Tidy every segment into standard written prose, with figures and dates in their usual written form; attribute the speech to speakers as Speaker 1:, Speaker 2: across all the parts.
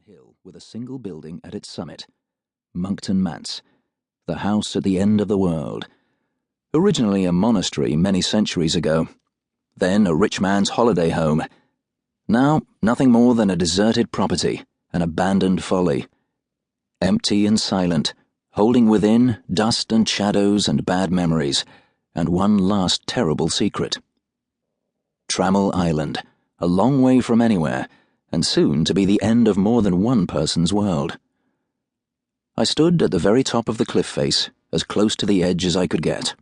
Speaker 1: hill with a single building at its summit, Monkton Manse, the house at the end of the world. Originally a monastery many centuries ago, then a rich man's holiday home. Now nothing more than a deserted property, an abandoned folly. Empty and silent, holding within dust and shadows and bad memories, and one last terrible secret. Trammell Island, a long way from anywhere, and soon to be the end of more than one person's world. I stood at the very top of the cliff face, as close to the edge as I could get.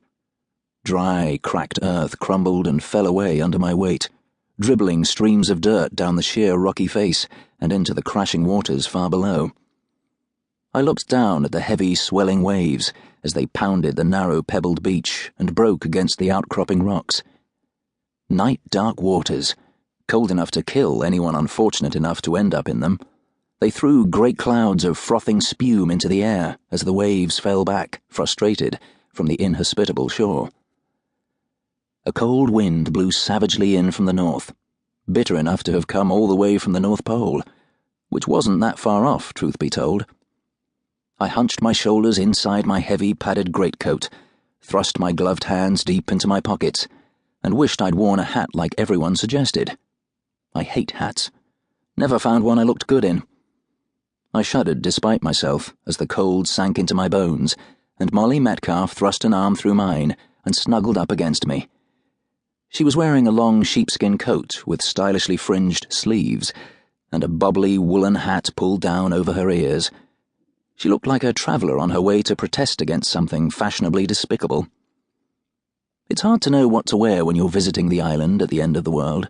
Speaker 1: Dry, cracked earth crumbled and fell away under my weight, dribbling streams of dirt down the sheer rocky face and into the crashing waters far below. I looked down at the heavy, swelling waves as they pounded the narrow pebbled beach and broke against the outcropping rocks. Night-dark waters, cold enough to kill anyone unfortunate enough to end up in them. They threw great clouds of frothing spume into the air as the waves fell back, frustrated, from the inhospitable shore. A cold wind blew savagely in from the north, bitter enough to have come all the way from the North Pole, which wasn't that far off, truth be told. I hunched my shoulders inside my heavy padded greatcoat, thrust my gloved hands deep into my pockets, and wished I'd worn a hat like everyone suggested. I hate hats. Never found one I looked good in. I shuddered despite myself as the cold sank into my bones, and Molly Metcalf thrust an arm through mine and snuggled up against me. She was wearing a long sheepskin coat with stylishly fringed sleeves, and a bobbly woolen hat pulled down over her ears. She looked like a traveller on her way to protest against something fashionably despicable. It's hard to know what to wear when you're visiting the island at the end of the world.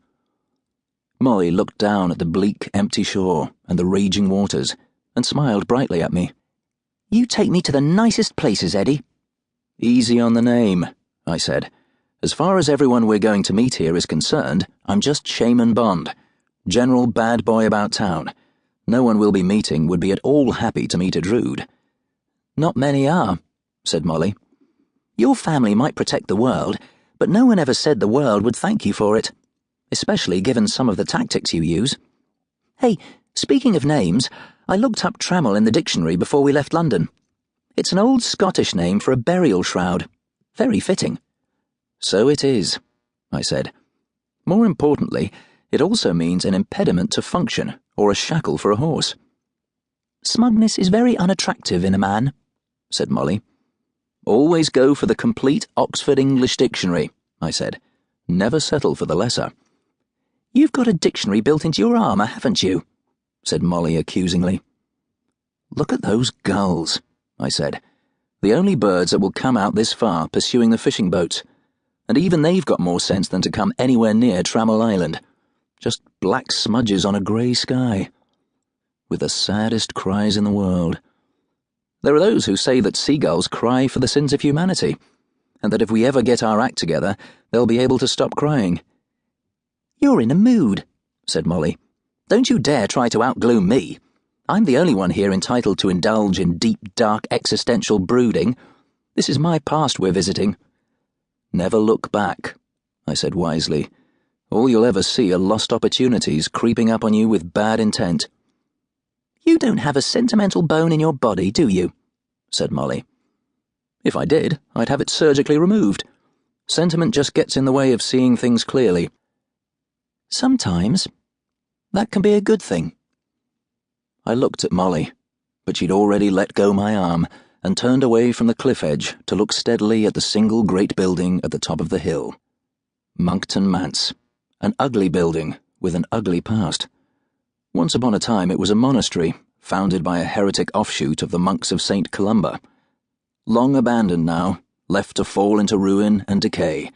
Speaker 1: Molly looked down at the bleak, empty shore and the raging waters, and smiled brightly at me.
Speaker 2: "You take me to the nicest places, Eddie."
Speaker 1: "Easy on the name," I said. "As far as everyone we're going to meet here is concerned, I'm just Shaman Bond, general bad boy about town. No one we'll be meeting would be at all happy to meet a Druid."
Speaker 2: "Not many are," said Molly. "Your family might protect the world, but no one ever said the world would thank you for it, especially given some of the tactics you use. Hey, speaking of names, I looked up Trammell in the dictionary before we left London. It's an old Scottish name for a burial shroud. Very fitting."
Speaker 1: "So it is," I said. "More importantly, it also means an impediment to function, or a shackle for a horse."
Speaker 2: "Smugness is very unattractive in a man," said Molly.
Speaker 1: "Always go for the complete Oxford English Dictionary," I said. "Never settle for the lesser."
Speaker 2: "You've got a dictionary built into your armour, haven't you?"
Speaker 1: said Molly accusingly. "Look at those gulls," I said. "The only birds that will come out this far pursuing the fishing boats. And even they've got more sense than to come anywhere near Trammell Island. Just black smudges on a grey sky. With the saddest cries in the world. There are those who say that seagulls cry for the sins of humanity, and that if we ever get our act together, they'll be able to stop crying."
Speaker 2: "You're in a mood," said Molly. "Don't you dare try to outgloom me. I'm the only one here entitled to indulge in deep, dark, existential brooding. This is my past we're visiting."
Speaker 1: "Never look back," I said wisely. "All you'll ever see are lost opportunities creeping up on you with bad intent."
Speaker 2: "You don't have a sentimental bone in your body, do you?" said Molly.
Speaker 1: "If I did, I'd have it surgically removed. Sentiment just gets in the way of seeing things clearly."
Speaker 2: "Sometimes. That can be a good thing."
Speaker 1: I looked at Molly, but she'd already let go my arm and turned away from the cliff edge to look steadily at the single great building at the top of the hill. Monkton Manse, an ugly building with an ugly past. Once upon a time it was a monastery, founded by a heretic offshoot of the monks of St. Columba. Long abandoned now, left to fall into ruin and decay.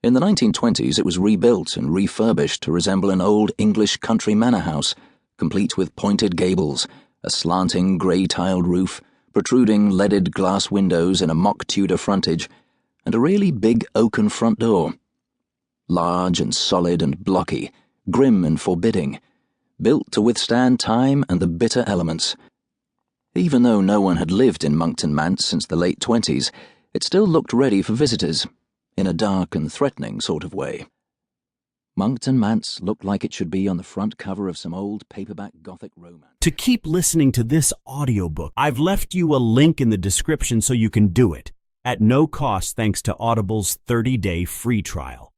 Speaker 1: In the 1920s it was rebuilt and refurbished to resemble an old English country manor house, complete with pointed gables, a slanting grey-tiled roof, protruding leaded glass windows in a mock Tudor frontage, and a really big oaken front door. Large and solid and blocky, grim and forbidding, built to withstand time and the bitter elements. Even though no one had lived in Monkton Manse since the late 20s, it still looked ready for visitors, in a dark and threatening sort of way. Monkton Manse looked like it should be on the front cover of some old paperback Gothic romance.
Speaker 3: To keep listening to this audiobook, I've left you a link in the description so you can do it, at no cost thanks to Audible's 30-day free trial.